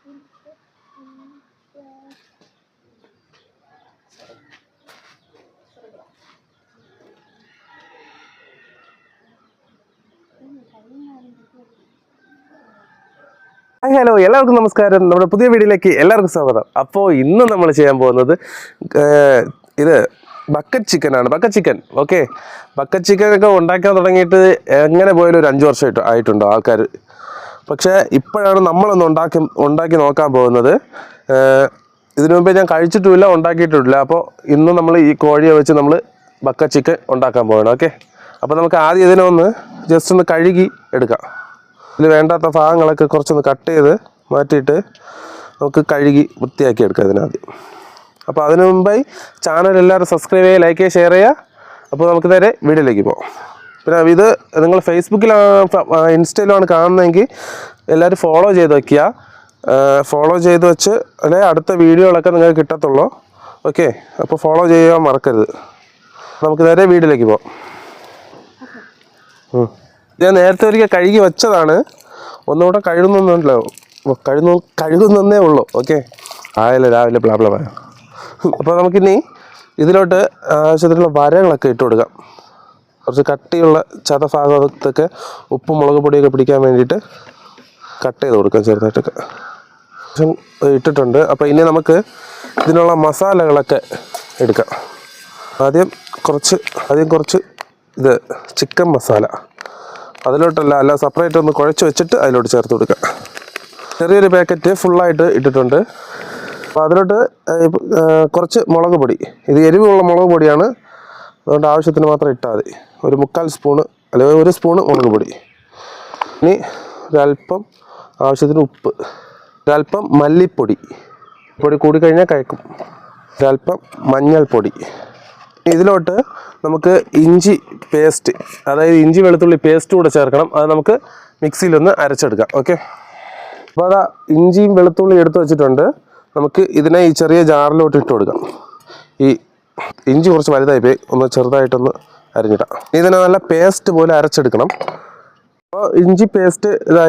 Hello, എല്ലാവർക്കും നമസ്കാരം. നമ്മുടെ പുതിയ വീഡിയോയിലേക്ക് എല്ലാവർക്കും സ്വാഗതം. അപ്പോൾ ഇന്ന് നമ്മൾ ചെയ്യാൻ പോകുന്നത് ഇത് ബക്കറ്റ് ചിക്കനാണ്. Bucket chicken. ഓക്കെ, ബക്കറ്റ് ചിക്കനൊക്കെ ഉണ്ടാക്കാൻ തുടങ്ങിയിട്ട് എങ്ങനെ പോയാലും ഒരു 5 വർഷം ആയിട്ടുണ്ടോ ആൾക്കാർ. പക്ഷേ ഇപ്പോഴാണ് നമ്മളൊന്ന് ഉണ്ടാക്കി നോക്കാൻ പോകുന്നത്. ഇതിനു മുമ്പേ ഞാൻ കഴിച്ചിട്ടുമില്ല, ഉണ്ടാക്കിയിട്ടുമില്ല. അപ്പോൾ ഇന്ന് നമ്മൾ ഈ കോഴിയെ വെച്ച് നമ്മൾ ബക്കറ്റ് ചിക്കൻ ഉണ്ടാക്കാൻ പോകണം. ഓക്കെ, അപ്പോൾ നമുക്ക് ആദ്യം ഇതിനൊന്ന് ജസ്റ്റ് ഒന്ന് കഴുകി എടുക്കാം. ഇതിൽ വേണ്ടാത്ത ഭാഗങ്ങളൊക്കെ കുറച്ചൊന്ന് കട്ട് ചെയ്ത് മാറ്റിയിട്ട് നമുക്ക് കഴുകി വൃത്തിയാക്കി എടുക്കാം ഇതിനാദ്യം. അപ്പോൾ അതിനു മുമ്പായി ചാനൽ എല്ലാവരും സബ്സ്ക്രൈബ് ചെയ്യുക, ലൈക്ക് ചെയ്യുക, ഷെയർ ചെയ്യുക. അപ്പോൾ നമുക്ക് നേരെ വീഡിയോയിലേക്ക് പോകാം. പിന്നെ ഇത് നിങ്ങൾ ഫേസ്ബുക്കിലാണ് ഇൻസ്റ്റയിലാണ് കാണുന്നതെങ്കിൽ എല്ലാവരും ഫോളോ ചെയ്ത് വയ്ക്കുക. ഫോളോ ചെയ്ത് വെച്ച് അല്ലെ അടുത്ത വീഡിയോകളൊക്കെ നിങ്ങൾക്ക് കിട്ടത്തുള്ളൂ. ഓക്കെ, അപ്പോൾ ഫോളോ ചെയ്യാൻ മറക്കരുത്. നമുക്ക് നേരെ വീഡിയോയിലേക്ക് പോകാം. ഞാൻ നേരത്തെ ഒരിക്കൽ കഴുകി വെച്ചതാണ്. ഒന്നുകൂടെ കഴുകുന്നേ ഉള്ളൂ. ഓക്കെ, രാവിലെ ബ്ലാ. അപ്പോൾ നമുക്കിനി ഇതിലോട്ട് ആവശ്യത്തിനുള്ള വരകളൊക്കെ ഇട്ട് കൊടുക്കാം. കുറച്ച് കട്ടിയുള്ള ചതഭാഗത്തൊക്കെ ഉപ്പും മുളക് പൊടിയൊക്കെ പിടിക്കാൻ വേണ്ടിയിട്ട് കട്ട് ചെയ്ത് കൊടുക്കാം ചെറുതായിട്ടൊക്കെ ഇട്ടിട്ടുണ്ട്. അപ്പോൾ ഇനി നമുക്ക് ഇതിനുള്ള മസാലകളൊക്കെ എടുക്കാം. ആദ്യം കുറച്ച് ഇത് ചിക്കൻ മസാല അല്ല സെപ്പറേറ്റ് ഒന്ന് കുഴച്ച് വെച്ചിട്ട് അതിലോട്ട് ചേർത്ത് കൊടുക്കുക. ചെറിയൊരു പാക്കറ്റ് ഫുള്ളായിട്ട് ഇട്ടിട്ടുണ്ട്. അപ്പോൾ അതിലോട്ട് കുറച്ച് മുളക് പൊടി. ഇത് എരിവുള്ള മുളക് പൊടിയാണ്, അതുകൊണ്ട് ആവശ്യത്തിന് മാത്രം ഇട്ടാൽ മതി. ഒരു 1/4 സ്പൂണ് അല്ലെങ്കിൽ 1 സ്പൂണ് മുളക് പൊടി. ഇനി ഒരല്പം ആവശ്യത്തിന് ഉപ്പ്, ഒരല്പം മല്ലിപ്പൊടി. പൊടി കൂടിക്കഴിഞ്ഞാൽ കഴിക്കും. ഒരല്പം മഞ്ഞൾപ്പൊടി. ഇതിലോട്ട് നമുക്ക് ഇഞ്ചി പേസ്റ്റ്, അതായത് ഇഞ്ചി വെളുത്തുള്ളി പേസ്റ്റ് കൂടെ ചേർക്കണം. അത് നമുക്ക് മിക്സിയിലൊന്ന് അരച്ചെടുക്കാം. ഓക്കെ, അപ്പോൾ അതാ ഇഞ്ചിയും വെളുത്തുള്ളി എടുത്ത് വെച്ചിട്ടുണ്ട്. നമുക്ക് ഇതിനെ ഈ ചെറിയ ജാറിലോട്ട് ഇട്ട് കൊടുക്കാം. ഈ ഇഞ്ചി കുറച്ച് വലുതായി പോയി, ഒന്ന് ചെറുതായിട്ടൊന്ന് അരിഞ്ഞിടാം. ഇതിനെ നല്ല പേസ്റ്റ് പോലെ അരച്ചെടുക്കണം. അപ്പോൾ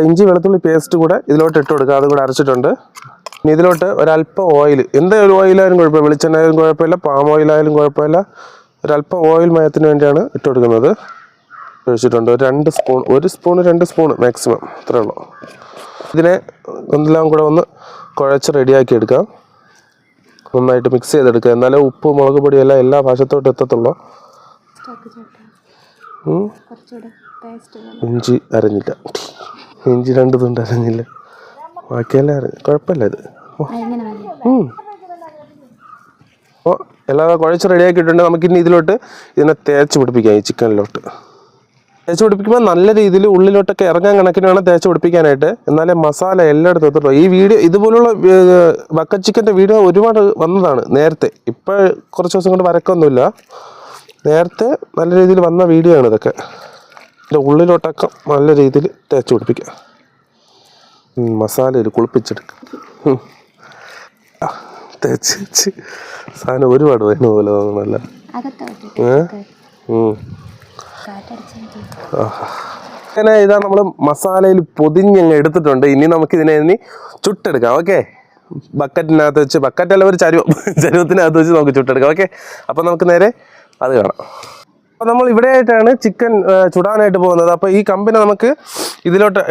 ഇഞ്ചി വെളുത്തുള്ളി പേസ്റ്റ് കൂടെ ഇതിലോട്ട് ഇട്ട് കൊടുക്കുക. അതും കൂടെ അരച്ചിട്ടുണ്ട്. ഇനി ഇതിലോട്ട് ഒരല്പം ഓയിൽ, എന്തൊരു ഓയിലായാലും കുഴപ്പമില്ല, വെളിച്ചെണ്ണ ആയാലും കുഴപ്പമില്ല, പാം ഓയിലായാലും കുഴപ്പമില്ല. ഒരല്പം ഓയിൽ മയത്തിന് വേണ്ടിയാണ് ഇട്ട് കൊടുക്കുന്നത്. ഒഴിച്ചിട്ടുണ്ട്. 1 സ്പൂണ് 2 സ്പൂണ് മാക്സിമം, അത്രേ ഉള്ളൂ. ഇതിനെ എല്ലാം കൂടെ ഒന്ന് കുഴച്ച് റെഡിയാക്കി എടുക്കാം. നന്നായിട്ട് മിക്സ് ചെയ്തെടുക്കുക. എന്നാലേ ഉപ്പ് മുളക് പൊടിയെല്ലാം എല്ലാ ഭാഷത്തോട്ട് എത്തത്തുള്ളൂ. ഇഞ്ചി അരഞ്ഞില്ല, ഇഞ്ചി 2 തുണ്ട് അരഞ്ഞില്ല, ബാക്കിയെല്ലാം അരഞ്ഞു. കുഴപ്പമില്ല ഇത്. അപ്പോൾ എല്ലാം കുഴച്ച് റെഡിയാക്കിയിട്ടുണ്ട്. നമുക്കിനി ഇതിനെ തേച്ച് പിടിപ്പിക്കാം. ഈ ചിക്കനിലോട്ട് തേച്ച് പിടിപ്പിക്കുമ്പോൾ നല്ല രീതിയിൽ ഉള്ളിലോട്ടൊക്കെ ഇറങ്ങാൻ കണക്കിന് വേണം തേച്ച് പിടിപ്പിക്കാനായിട്ട്. എന്നാലേ മസാല എല്ലായിടത്തും എത്തുള്ളൂ. ഈ വീഡിയോ ഇതുപോലുള്ള ബക്കറ്റ് ചിക്കൻ്റെ വീഡിയോ ഒരുപാട് വന്നതാണ് നേരത്തെ. ഇപ്പോൾ കുറച്ച് ദിവസം കൊണ്ട് വരക്കൊന്നുമില്ല. നേരത്തെ നല്ല രീതിയിൽ വന്ന വീഡിയോ ആണ് ഇതൊക്കെ. ഇതിൻ്റെ ഉള്ളിലോട്ടൊക്കെ നല്ല രീതിയിൽ തേച്ച് പിടിപ്പിക്കുക. മസാലയിൽ കുളിപ്പിച്ചെടുക്കുക. തേച്ച് സാധനം ഒരുപാട് വരുന്ന പോലെ തോന്നണല്ല. അങ്ങനെ ഇതാ നമ്മൾ മസാലയിൽ പൊതിഞ്ഞങ്ങ് എടുത്തിട്ടുണ്ട്. ഇനി നമുക്കിതിനെ ചുട്ടെടുക്കാം. ഓക്കെ, ബക്കറ്റിനകത്ത് വെച്ച്, ബക്കറ്റല്ല ഒരു ചരുവത്തിനകത്ത് വെച്ച് നമുക്ക് ചുട്ടെടുക്കാം. ഓക്കെ, അപ്പോൾ നമുക്ക് നേരെ അത് കാണാം. അപ്പോൾ നമ്മൾ ഇവിടെ ആയിട്ടാണ് ചിക്കൻ ചുടാനായിട്ട് പോകുന്നത്. അപ്പോൾ ഈ കമ്പിനെ നമുക്ക്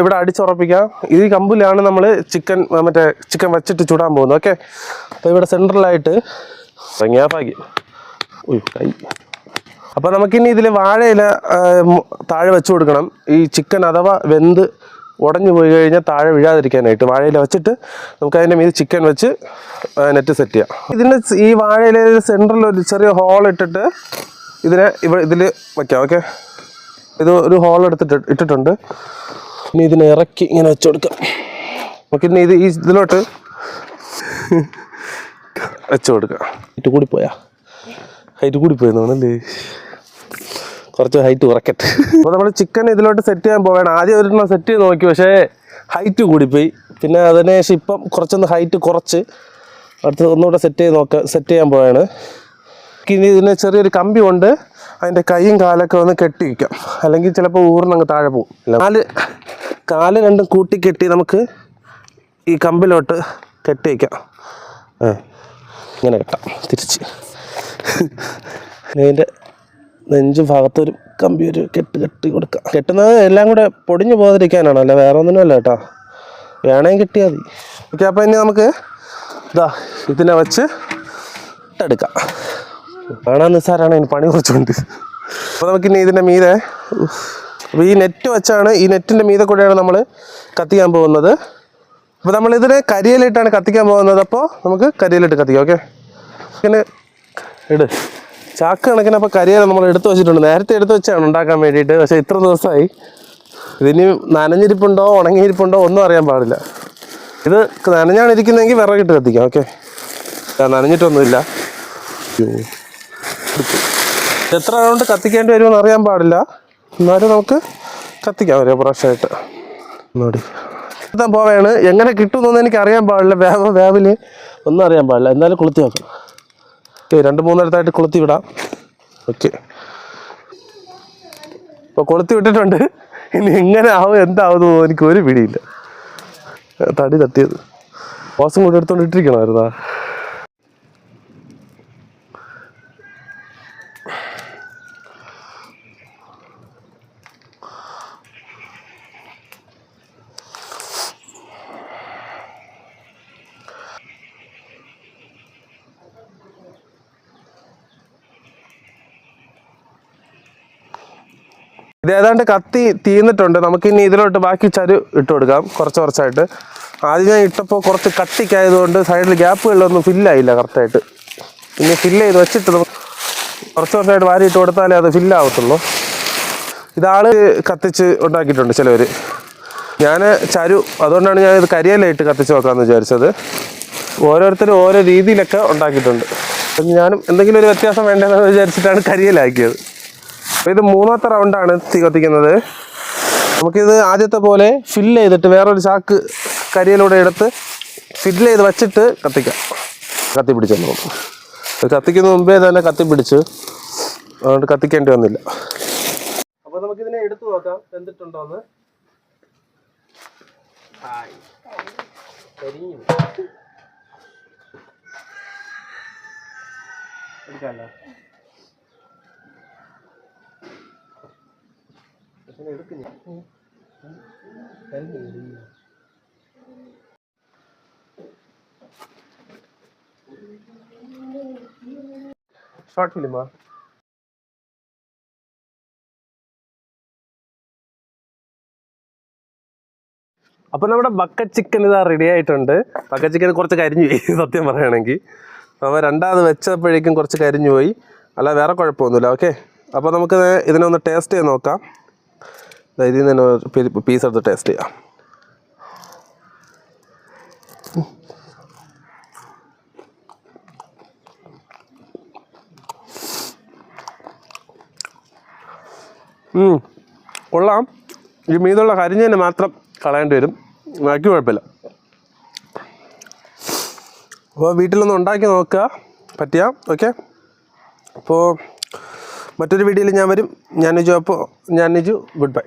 ഇവിടെ അടിച്ചുറപ്പിക്കാം. ഈ കമ്പിലാണ് നമ്മൾ ചിക്കൻ വെച്ചിട്ട് ചുടാൻ പോകുന്നത്. ഓക്കെ, അപ്പോൾ ഇവിടെ സെൻട്രലായിട്ട് അപ്പോൾ നമുക്കിനി ഇതിൽ വാഴയില താഴെ വെച്ച് കൊടുക്കണം. ഈ ചിക്കൻ അഥവാ വെന്ത് ഉടഞ്ഞു പോയി കഴിഞ്ഞാൽ താഴെ വീഴാതിരിക്കാനായിട്ട് വാഴയില വെച്ചിട്ട് നമുക്ക് അതിൻ്റെ മീത് ചിക്കൻ വെച്ച് നെറ്റ് സെറ്റ് ചെയ്യാം. ഈ വാഴയില സെൻട്രൽ ഒരു ചെറിയ ഹോൾ ഇട്ടിട്ട് ഇതിൽ വയ്ക്കാം. ഓക്കെ, ഇത് ഒരു ഹോൾ ഇട്ടിട്ടുണ്ട്. ഇനി ഇതിനെ ഇറക്കി ഇങ്ങനെ വെച്ച് കൊടുക്കാം. നമുക്കിനി ഇതിലോട്ട് വെച്ച് കൊടുക്കാം. ഹൈറ്റ് കൂടിപ്പോയെന്നാണല്ലേ, കുറച്ച് ഹൈറ്റ് കുറയ്ക്കട്ടെ. അപ്പോൾ നമ്മൾ ചിക്കൻ ഇതിലോട്ട് സെറ്റ് ചെയ്യാൻ പോവുകയാണ്. ആദ്യം ഒരെണ്ണം സെറ്റ് ചെയ്ത് നോക്കി, പക്ഷേ ഹൈറ്റ് കൂടിപ്പോയി. പിന്നെ അതിനുശേഷം ഇപ്പം കുറച്ചൊന്ന് ഹൈറ്റ് കുറച്ച് അടുത്ത് ഒന്നുകൂടെ സെറ്റ് ചെയ്യാൻ പോവുകയാണ്. ഇനി ഇതിന് ചെറിയൊരു കമ്പി കൊണ്ട് അതിൻ്റെ കൈയും കാലൊക്കെ ഒന്ന് കെട്ടി വയ്ക്കാം. അല്ലെങ്കിൽ ചിലപ്പോൾ ഊർന്നങ്ങ് താഴെ പോകും. കാല് രണ്ടും കൂട്ടി കെട്ടി നമുക്ക് ഈ കമ്പിലോട്ട് കെട്ടി വയ്ക്കാം. ഇങ്ങനെ കെട്ടാം തിരിച്ച്. അതിൻ്റെ നെഞ്ച് ഭാഗത്തൊരു കമ്പി ഒരു കെട്ടി കൊടുക്കാം. കെട്ടുന്നത് എല്ലാം കൂടെ പൊടിഞ്ഞു പോകാതിരിക്കാനാണ്, അല്ല വേറെ ഒന്നിനുമല്ല കേട്ടോ. വേണമെങ്കിൽ കിട്ടിയാൽ മതി. ഓക്കെ, അപ്പോൾ ഇനി നമുക്ക് ഇതിനെ വെച്ച് എടുക്കാം. കാണാൻ നിസ്സാരാണ്, ഇതിന് പണി കുറച്ചുണ്ട്. അപ്പോൾ നമുക്കിനി ഇതിൻ്റെ മീതെ, അപ്പോൾ ഈ നെറ്റ് വെച്ചാണ്, ഈ നെറ്റിൻ്റെ മീതെ കൂടെയാണ് നമ്മൾ കത്തിക്കാൻ പോകുന്നത്. അപ്പോൾ നമ്മളിതിനെ കരിയിലിട്ടാണ് കത്തിക്കാൻ പോകുന്നത്. അപ്പോൾ നമുക്ക് കരിയിലിട്ട് കത്തിക്കാം. ഓക്കെ, ഇങ്ങനെ ചാക്ക് കണക്കിന്. അപ്പോൾ കരിയില നമ്മൾ എടുത്തു വെച്ചിട്ടുണ്ട്, നേരത്തെ എടുത്ത് വെച്ചാണ് ഉണ്ടാക്കാൻ വേണ്ടിയിട്ട്. പക്ഷേ ഇത്ര ദിവസമായി ഇതിന് നനഞ്ഞിരിപ്പുണ്ടോ ഉണങ്ങിയിരിപ്പുണ്ടോ ഒന്നും അറിയാൻ പാടില്ല. ഇത് നനഞ്ഞാണ് ഇരിക്കുന്നതെങ്കിൽ വിറകിട്ട് കത്തിക്കാം. ഓക്കെ, നനഞ്ഞിട്ടൊന്നുമില്ല. എത്ര റൗണ്ട് കത്തിക്കേണ്ടി വരുമെന്ന് അറിയാൻ പാടില്ല, എന്നാലും നമുക്ക് കത്തിക്കാം ഒരേ പ്രാവശ്യമായിട്ട്. ഒന്നുകൂടി കത്താൻ പോവുകയാണ്. എങ്ങനെ കിട്ടുമെന്നൊന്നും എനിക്ക് അറിയാൻ പാടില്ല, വേവിൽ ഒന്നും അറിയാൻ പാടില്ല. എന്നാലും കൊളുത്തി വെക്കണം. ഓക്കെ, 2-3 ഇടത്തായിട്ട് കൊളുത്തി വിടാം. ഓക്കെ, ഇപ്പോൾ കൊളുത്തി വിട്ടിട്ടുണ്ട്. ഇനി എങ്ങനെ ആവും എന്താവുന്നു എനിക്ക് ഒരു പിടിയില്ല. തടി തട്ടിയത് ഓസം കൂടി എടുത്തോണ്ട് ഇട്ടിരിക്കണമായിരുന്നാ. ഇത് ഏതാണ്ട് കത്തി തീർന്നിട്ടുണ്ട്. നമുക്കിനി ഇതിലോട്ട് ബാക്കി ചരു ഇട്ട് കൊടുക്കാം, കുറച്ചായിട്ട്. ആദ്യം ഞാൻ ഇട്ടപ്പോൾ കുറച്ച് കട്ടിക്കായതുകൊണ്ട് സൈഡിൽ ഗ്യാപ്പുകളിലൊന്നും ഫില്ലായില്ല കറക്റ്റായിട്ട്. പിന്നെ ഫില്ല് ചെയ്ത് വെച്ചിട്ട് നമുക്ക് കുറച്ചായിട്ട് വാരി ഇട്ട് കൊടുത്താലേ അത് ഫില്ലാവത്തുള്ളൂ. ഇതാള് കത്തിച്ച് ഉണ്ടാക്കിയിട്ടുണ്ട് ചിലവർ. ഞാൻ ചരു, അതുകൊണ്ടാണ് ഞാൻ ഇത് കരിയിലയിട്ട് കത്തിച്ച് നോക്കാമെന്ന് വിചാരിച്ചത്. ഓരോരുത്തരും ഓരോ രീതിയിലൊക്കെ ഉണ്ടാക്കിയിട്ടുണ്ട്. ഞാനും എന്തെങ്കിലും ഒരു വ്യത്യാസം വേണ്ടതെന്ന് വിചാരിച്ചിട്ടാണ് കരിയിലാക്കിയത്. അപ്പോൾ ഇത് 3ാമത്തെ റൗണ്ടാണ് തീ കത്തിക്കുന്നത്. നമുക്കിത് ആദ്യത്തെ പോലെ ഫില്ല് ചെയ്തിട്ട് വേറൊരു ചാക്ക് കരിയിലൂടെ എടുത്ത് ഫില്ല് ചെയ്ത് വെച്ചിട്ട് കത്തിക്കാം. കത്തിപ്പിടിച്ചു നോക്കും. കത്തിക്കുന്ന മുമ്പേ തന്നെ കത്തിപ്പിടിച്ച്, അതുകൊണ്ട് കത്തിക്കേണ്ടി വന്നില്ല. അപ്പോൾ നമുക്കിതിനെ എടുത്തു നോക്കാം എന്തിട്ടുണ്ടോയെന്ന്. എടുക്കാമല്ലോ. ഷോർട്ട് ഫിലിമാ? അപ്പോൾ നമ്മുടെ ബക്കറ്റ് ചിക്കൻ ഇതാ റെഡി ആയിട്ടുണ്ട്. ബക്കറ്റ് ചിക്കൻ കുറച്ച് കരിഞ്ഞു പോയി സത്യം പറയുകയാണെങ്കിൽ. അപ്പോൾ രണ്ടാമത് വെച്ചപ്പോഴേക്കും കുറച്ച് കരിഞ്ഞു പോയി, അല്ല വേറെ കുഴപ്പമൊന്നുമില്ല. ഓക്കെ, അപ്പോൾ നമുക്ക് ഇതിനൊന്ന് ടേസ്റ്റ് ചെയ്ത് നോക്കാം. ഇതിൽ നിന്ന് തന്നെ പീസ് എടുത്ത് ടേസ്റ്റ് ചെയ്യാം. കൊള്ളാം. ഈ മീതുള്ള കരിഞ്ഞതിന് മാത്രം കളയേണ്ടി വരും, ബാക്കി കുഴപ്പമില്ല. അപ്പോൾ വീട്ടിലൊന്ന് ഉണ്ടാക്കി നോക്കുക പറ്റിയാൽ. ഓക്കെ, അപ്പോൾ മറ്റൊരു വീഡിയോയിൽ ഞാൻ വരും. ഞാൻ നിജു. Good bye.